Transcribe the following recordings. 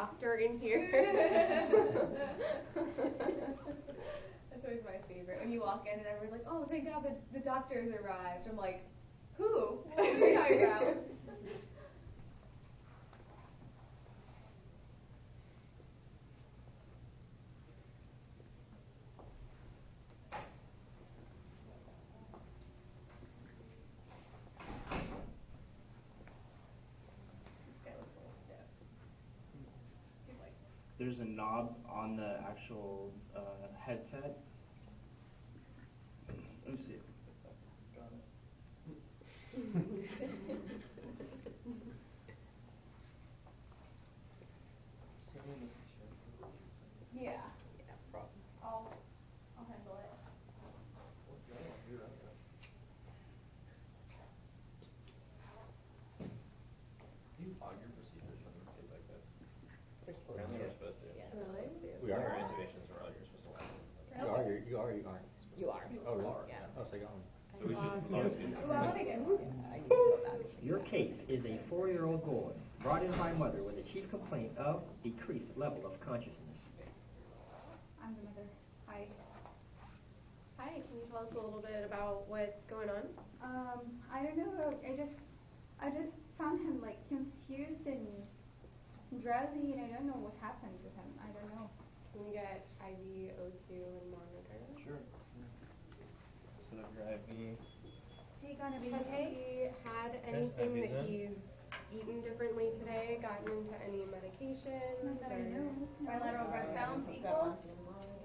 doctor in here? That's always my favorite. When you walk in and everyone's like, oh, thank God the doctor's arrived. I'm like, who? What are you talking about? There's a knob on the actual headset. Let me see. Got it. Yeah, problem. I'll handle it. Do you log your procedures when it's like this? We're supposed Apparently to. we're supposed to. Yeah. Really? We Our are. intubations are all you're supposed to log. You are. You are. Oh, really? Yeah. Oh, so you got one. So we should log it. Well, I want to get one. I need to go back. Your case is a 4-year-old boy brought in by mother with a chief complaint of decreased level of consciousness. I'm the mother. Hi. Hi, can you tell us a little bit about what's going on? I don't know. I just found him like confused and drowsy, and I don't know what's happened with him. I don't know. Can we get IV, O2, and monitor? Sure. Set up your IV. Is he gonna be Has okay? he had Okay, anything IV's that in. he's eaten differently today? Gotten into any medications? Not that I or- know. Bilateral breast sounds Got equal? onto the monitor.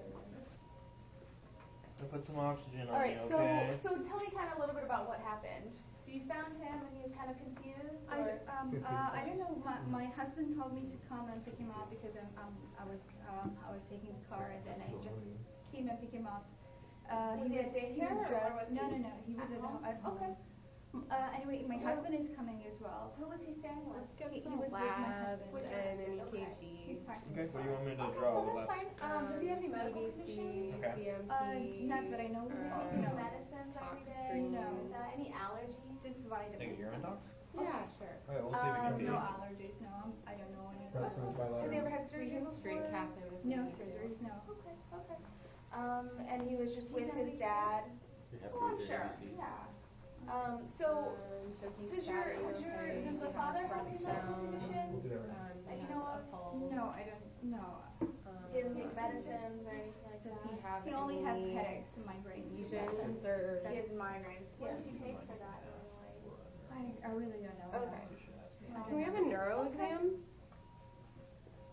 I'll put some oxygen on All right, you, okay? so tell me kind of a little bit about what happened. So you found him and he was kind of confused, I or? don't know. My husband told me to come and pick him up because I was taking the car, and then I just came and picked him up. Was he at daycare or dressed. was No, he no. He was at home. Okay. Anyway, my husband is coming as well. Who was he staying with? Let's get He some was with my labs husband. and an Okay. He's EKG. practicing. Okay, what do you want me to Okay, draw? well, the that's left? fine. Does he have any medical CBC, conditions? Okay. CMP? Not that I know. Is he taking no medicines every Tox day? screen. No. Any allergies? Just Take a vitamins. urine doc? Yeah, sure. Alright, we'll see if we can No see. allergies. No, I don't know any. Has he ever had We surgery can before? straight cap him if we No need to. surgeries. No. Okay, okay. And he was just with his dad? You have Oh, to I'm use your sure, ABCs. yeah. So Does he's your, chatting, does okay, does he the has father have breath any medical sounds, conditions? he That you has know a of? pulse. No, I don't. No. He doesn't take medicines or anything like Does that? he have He only had any headaches and migraines. lesions or? He has migraines. What does he take for that normally? I really don't know. Okay. No. Can we have a neuro exam?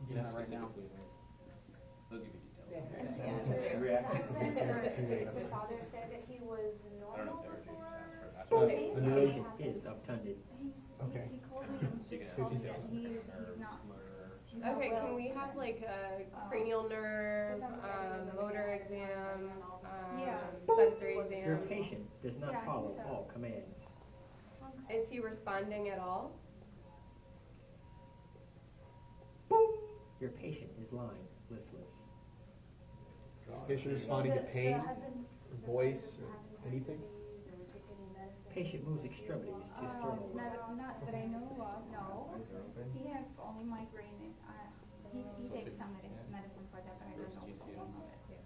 You know, right now. They'll give you details. Does the father said that he was I don't know normal if they were before? doing tests His for name? The patient is obtunded. Okay. He called me and You just can told me have that he's not. He's not Okay, well. can we have like a cranial nerve, motor exam, Yeah. sensory Your exam? patient does Yeah, I not think follow so. all commands. Okay. Is he responding at all? Your patient is lying, listless. Patient responding to pain, voice, or anything? Patient moves extremities to sternal. Not that I know of. No. Eyes are open. He have only migraine. And, he takes some medicine for that, but I don't know the name of it.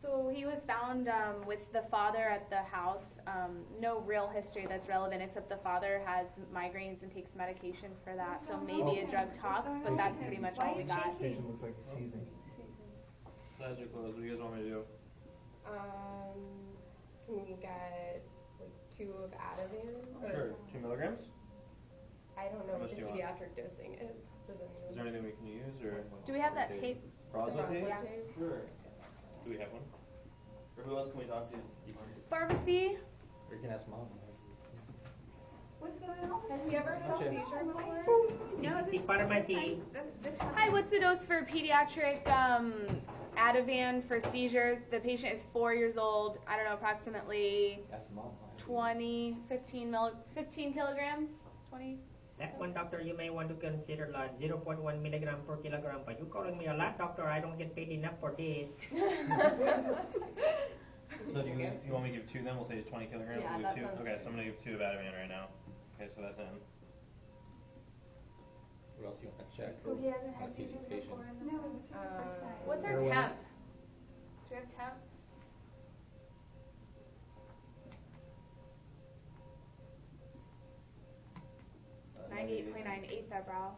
So he was found with the father at the house. No real history that's relevant, except the father has migraines and takes medication for that. So maybe a drug tox, but that's pretty much all we got. Patient looks like he's seizing. Eyes are closed. What do you guys want me to do? Can we get like 2 of Ativan? Or- Sure. 2 milligrams? I don't know How what much the do you want? pediatric dosing is. Does Is anyone? there anything we can use, or? Do we have that tape? Proselyte? Yeah. Sure. Do we have one? Or who else can we talk to? Pharmacy? Or you can ask mom. What's going on? Has he ever felt Okay. seizure before? No, Speak pharmacy. Hi, what's the dose for pediatric Ativan for seizures? The patient is 4 years old. I don't know, approximately Ask mom. 15 kilograms? 20? That one, doctor, you may want to consider like 0.1 milligram per kilogram. But you calling me a lot, doctor? I don't get paid enough for this. So do you want me to give 2 then? We'll say it's 20 kilograms. Yeah, We'll that give 2. sounds Okay, so I'm going to give 2 of Ativan right now. Okay, so that's in. What else you want to check? So he hasn't had Want to see seizures the patient? before in the No, this is the first time. What's our Airway. temp? Do we have temp? Uh, 98.9 afebrile.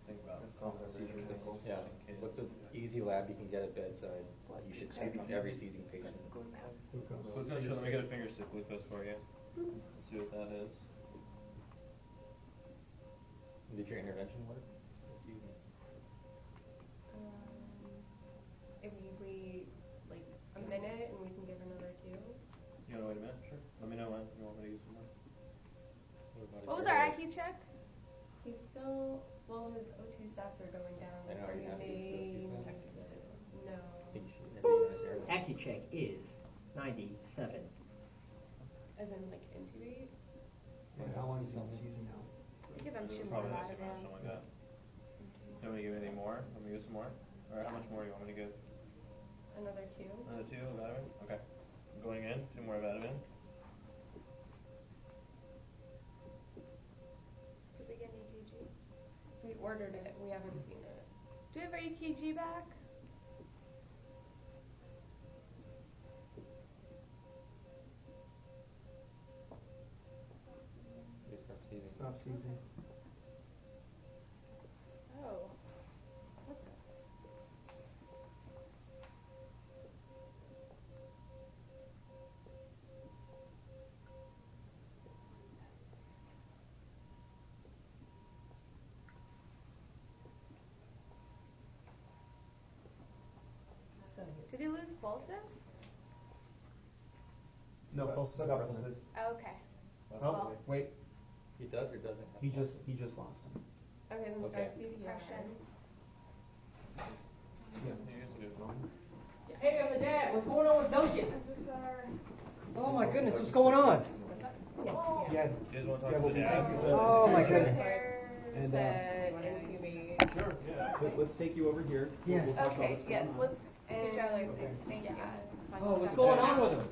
Think about That's all common the seizure seizures. critical Yeah. in kids. What's an easy lab you can get at bedside? You should check every seizing patient. Glucose, let me get a finger stick glucose for you. Let's see what that is. Did your intervention work? This evening? If we wait like a minute and we can give another 2. You wanna wait a minute? Sure. Let me know when you want me to use some more. What was our IQ check? He's still, well, his O2 stats are going down, I know, so you he have to may do need that. to, no. I think you should intervene in his airway. AccuCheck is 97. As in like intubate? And how long is he on seizing now? Give him 2 more Probably out this of amount, him. something like that. Do you want me to give any more? Want me to give some more? Or how much more do you want me to give? Another 2? Another 2 of Ativan? Okay. Going in, 2 more of Ativan. Did we get an EKG? We ordered it, we haven't seen it. Do we have our EKG back? You stop seizing. Stop seizing. Oh. Did he lose pulses? No pulses Still are got present. pulses. Okay. Oh, wait, He does or doesn't have? he just lost them. Okay, then Okay. start CPR. Impressions. Yeah. You guys will do it. Hey, I'm the dad. What's going on with Duncan? Is this our? Oh my goodness, what's going on? Yeah, You guys wanna talk Yeah, to we'll the be dad? back. Oh my goodness. And, To intubate. Sure, yeah. let's take you over here. Yeah. We'll talk about Okay, what's yes, going on. let's scooch out of there, Okay. please. Thank you. Oh, what's going on with him?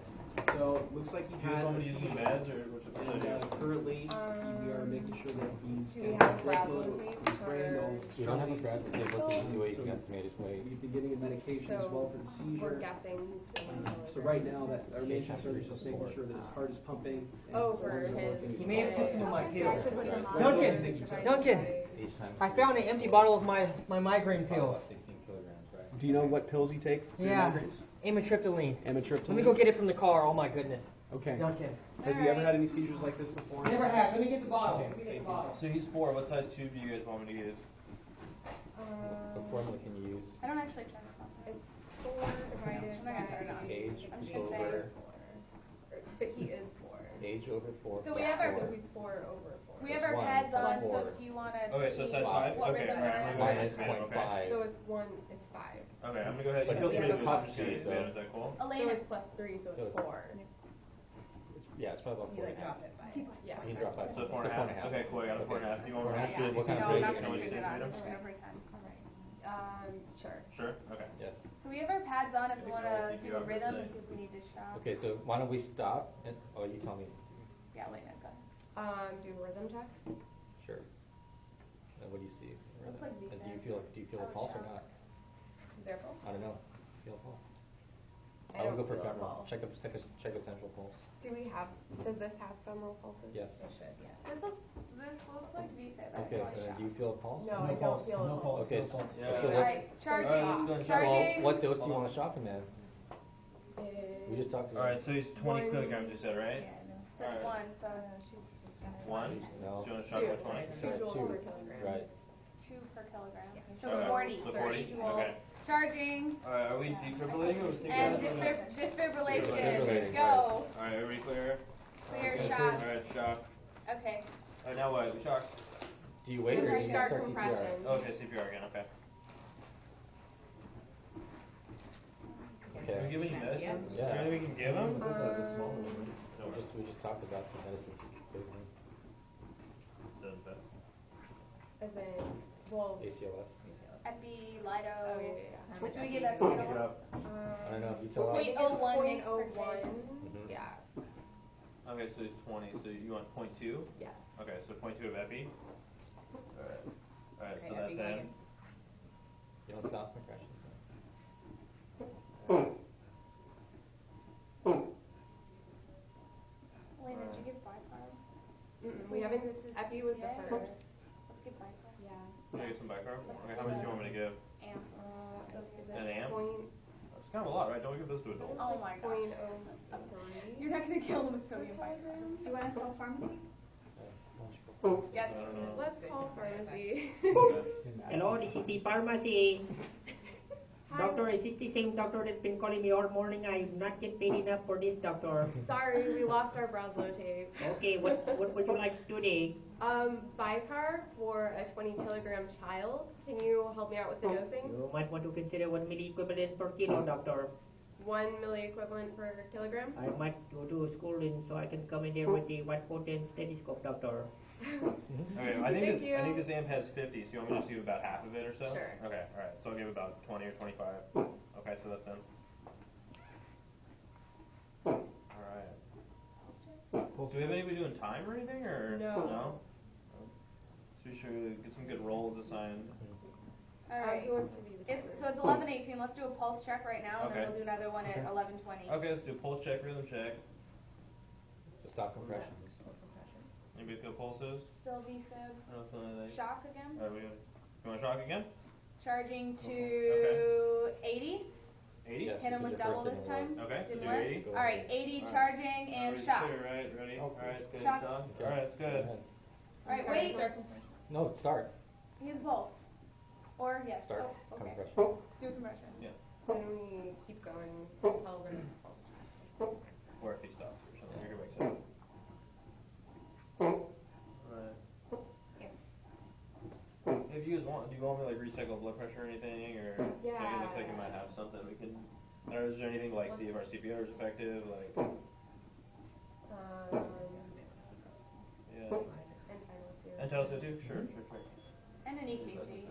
So, looks like he Do you guys had want a me to use the seizure. meds or what's the And currently, we are making sure that he's Do we got have blood flow plasma to tape his brain, all his We don't have a extremities. present. What's the easy way you So can estimate his weight? we've been getting him medication as So, well for the We're seizure. guessing he's 40 So right now, that our main Yeah. concern is just making sure that his heart is pumping. And Oh, his for lungs are his. working. He may have took some of my pills. Right. Duncan! Duncan! Each time. I found an empty bottle of my migraine pills. 16 kilograms, right? Do you know what pills you take for your Yeah. migraines? Amitriptyline. Amitriptyline? Let me go get it from the car. Oh my goodness. Okay. Duncan. Has he ever had any seizures like this before? Never has. Let me get the bottle. Okay, Let me get thank the you. bottle. So he's 4. What size tube do you guys want me to use? What formula can you use? I don't actually turn this on. It's 4 divided I'm not gonna turn it on. Age I'm just gonna say over. 4. But he is 4. Age over 4. So we have our- So he's 4 over 4. We have our One, pads on, plus so four. if you wanna Okay, so see size 5? what Okay, rhythm alright, we're I'm in. gonna Minus go ahead and expand, 0.5. So it's 1, it's 5. Okay, I'm gonna go ahead But and he'll expand be it. a cup Just gonna sheet, expand it. though. Is that cool? So Elena, it's plus 3, so So it's it's- 4. Yeah, it's probably about You 4 like and a half. drop it by. Yeah. You can drop by. So 4.5. Okay, cool. I got a 4.5. Do you want me to Okay. shoot? What kind of no, grade I'm not do you gonna want shoot to it use? on, I'm just gonna pretend. Sure. Sure. Okay. Yes. So we have our pads on if you Maybe wanna I'll see CPR the for rhythm today. and see if we need to shock. Okay, so why don't we stop? And, oh, you tell me. Yeah, Elena, go ahead. Do a rhythm check. Sure. And what do you see? Looks like And V-fib. do you feel a Oh, pulse or shock. not? Is there a pulse? I don't know. Feel a pulse. I I would don't go for feel a femoral. pulse. Check a central pulse. Does this have femoral pulses? Yes. It should, yeah. This looks like VFib. Okay, do you feel a pulse? No, I don't feel a pulse. Okay, Yeah. so All what, right, charging, Alright, let's go and check. well, charging. what dose do you want to shock him at? We just talked about All right. So he's 20 One- kilograms. You said, right? So it's Alright. 1, so she's gonna. 1. No. Do you want to shock him at 20? Two Sorry, joules 2. per kilogram. Right. 2 per kilogram. So Okay, 40, so 30 40, joules. okay. Charging All right. Are we defibrillating or we and synchronizing? defibrillation. Defibrillating, Go. All right. Everybody clear? Clear Okay. shot. All right. Shock. Okay. All right. Now what? We shocked. Do you wait or do you Start start CPR? compression. Okay. CPR again. Okay. Can we Okay. give any medicine? Yeah. Is there anything we can give him? We just talked about some medicines you should give him. Doesn't fit. As in, well, ACLS. Epi, oh, Lido. yeah. What do we give Epi? Pick it up. I don't know. You tell us. 0.01 mg per 0.01. kg. Mhm. Yeah. Okay. So he's 20. So you want 0.2? Yes. Okay. So 0.2 of epi. Alright, so Okay, that's Abigail. him. You don't stop compressions. Elena, did you give bicarb? We haven't. This is Epi was the TCA? first. Let's give bicarb. Yeah. Can I get some bicarb? Let's Okay, how much do you want me to give? Amp. So is An it amp? point? It's kind of a lot, right? Don't we give this to adults? Oh my gosh. Point oh three. You're not gonna kill them with sodium bicarb. Do you want to call pharmacy? Yes. I don't know. Let's call pharmacy. Okay. Hello, this is the pharmacy. Hi. Doctor, is this the same doctor that's been calling me all morning? I do not get paid enough for this doctor. Sorry, we lost our Braslo tape. Okay, what would you like today? Bicar for a 20 kilogram child. Can you help me out with the dosing? You might want to consider 1 milliequivalent per kilo, doctor. 1 milliequivalent per kilogram. I might go to schooling so I can come in there with the white coat and stethoscope, doctor. Okay, I think Thank you. this amp has 50, so you want me to just give about half of it or so? Sure. Okay, alright, so I'll give about 20 or 25. Okay, so that's in. Alright. Do we have anybody doing time or anything, or? No. So we should get some good rolls assigned. Alright. Who wants to be the It's 11:18. Let's do a pulse check right now, and Okay. then we'll do another one at 11:20. Okay, let's do pulse check, rhythm check. So stop compressions. Anybody feel pulses? Still VFib. I don't feel anything. Shock again. Alright, you want to shock again? Charging to 80. 80? Yes, Hit him because with your double first this didn't time. Okay, so Didn't do work. 80. Alright, 80 Alright. charging and Alright, shocked. clear, right, ready? Okay. Alright, it's good. Shocked. Shocked. Alright, it's good. Alright, wait. No, start. He has pulse. Or yes. Start Oh, okay. compression. Do compression. Then we keep going until the next pulse check. Or if he stops or something, you're gonna make sense. Alright. If you guys want, do you want me to like recycle blood pressure or anything, or Yeah. it looks like you might have something we can. Or is there anything to, like see if our CPR is effective, like yeah. And tell us it too. Sure. And an EKG.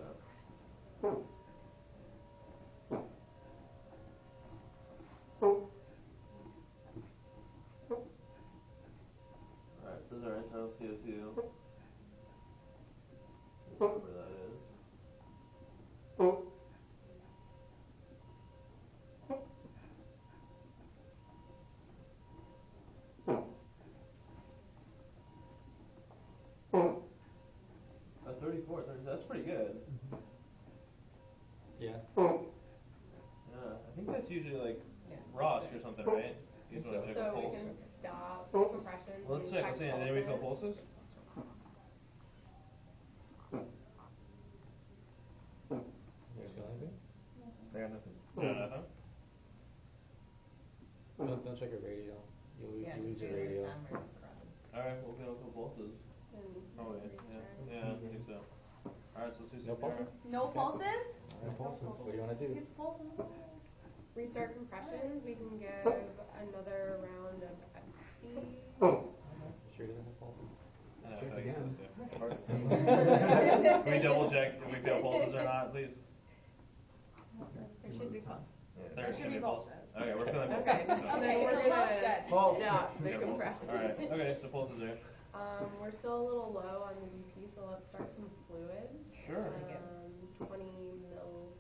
Alright, so there's our internal CO2. Whatever that is. A 34, that's pretty good. Yeah. Yeah, I think that's usually like Ross or something, right? You just want to check a So we pulse. can stop compressions. Well, let's and check. Let's see. Did anybody feel pulses? You guys feel anything? I got nothing. Yeah, nothing. Don't check your radio. You lose your radio. Alright, we'll get up the pulses. And Probably. Yeah, I think so. Alright, so let's do No CPR. pulses? No pulses? No pulses. What do you want to do? His pulse. restart compressions. We can give another round of Epi. Sure doesn't have pulses? Check Check again. Can we double check if we feel pulses or not, please? There should be pulse. There should be pulses. Okay, we're feeling pulses. Okay. So- Okay, We're so gonna pulse good. Pulse. stop the Yeah, pulses. compression. Alright, okay, so pulses there. We're still a little low on the BP, so let's start some fluids. Sure. 20 mils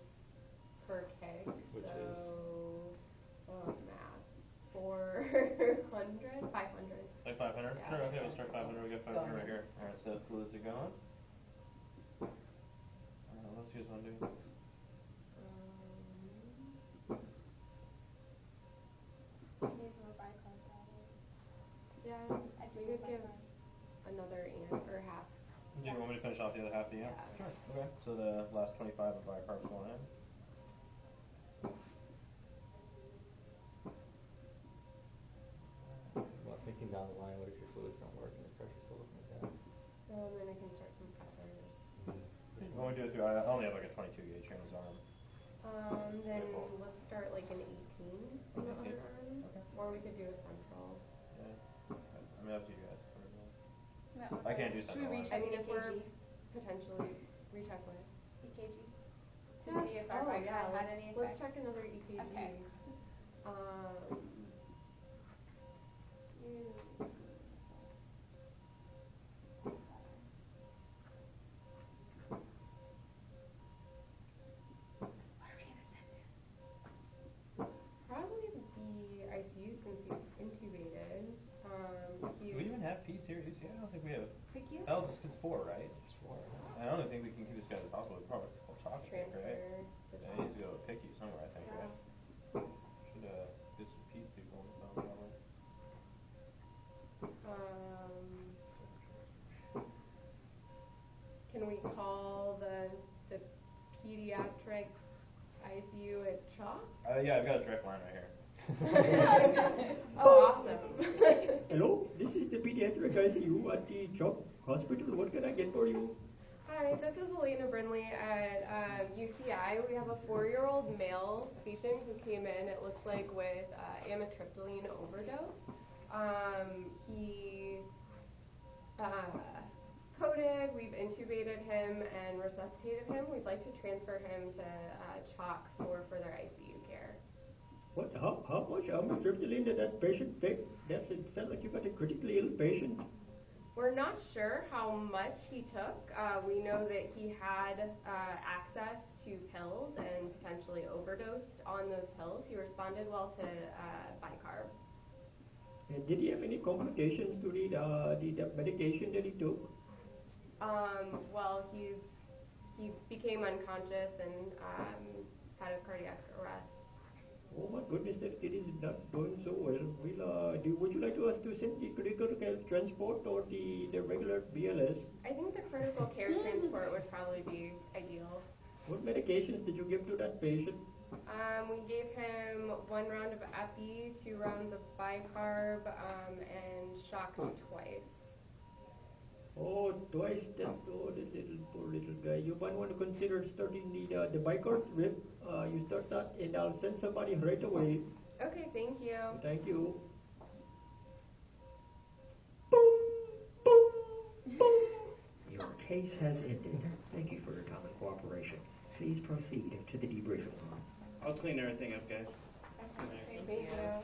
per keg. Which so, is? Math. 400? 500. Like 500? Yeah. Sure, okay, we'll start 500. We got 500 right here. Alright, so fluids are going. Alright, let's use one, dude. Yeah, we could give another amp or half. Do you want me to finish off the other half of the amp? Yeah. Sure. Okay, so the last 25 of bicarb's going in. Well, thinking down the line, what if your fluids don't work and the pressure's still looking like that? Then I can start some pressors. When we do it through, I only have like a 22 gauge here on his arm. Then let's start like an 18 in the other arm. Okay. Or we could do a central. Yeah. I mean, up to you guys. Yeah. I can't do Should we something. recheck I mean, if we're EKG? potentially recheck what? EKG? To see if our Oh, yeah, had any let's effect? check another EKG. Okay. You- 4, right? It's 4. I don't think we can keep this guy at the hospital. We probably call chocolate, Transfer. right? to Yeah, he needs to go pick you somewhere, I think, Yeah. right? Should get some Pete's people on the phone, probably. Can we call the pediatric ICU at Chalk? Yeah, I've got a direct line right here. Oh, awesome. Hello, this is the pediatric ICU at the Chalk Hospital. What can I get for you? Hi, this is Elena Brinley at UCI. We have a 4-year-old male patient who came in, it looks like, with amitriptyline overdose. He coded, we've intubated him and resuscitated him. We'd like to transfer him to Chalk for further ICU care. What? How much amitriptyline did that patient take? It sounds like you got a critically ill patient. We're not sure how much he took. We know that he had access to pills and potentially overdosed on those pills. He responded well to bicarb. And did he have any complications to the medication that he took? Well, he became unconscious and had a cardiac arrest. Oh my goodness, that kid is not doing so well. Would you like us to send the critical care transport or the regular BLS? I think the critical care transport would probably be ideal. What medications did you give to that patient? We gave him 1 round of epi, 2 rounds of bicarb, and shocked twice. Oh, twice that. Oh, the poor little guy. You might want to consider starting the bicarb drip. You start that, and I'll send somebody right away. Okay, thank you. Thank you. Your case has ended. Thank you for your time and cooperation. Please proceed to the debriefing room. I'll clean everything up, guys. Thank you.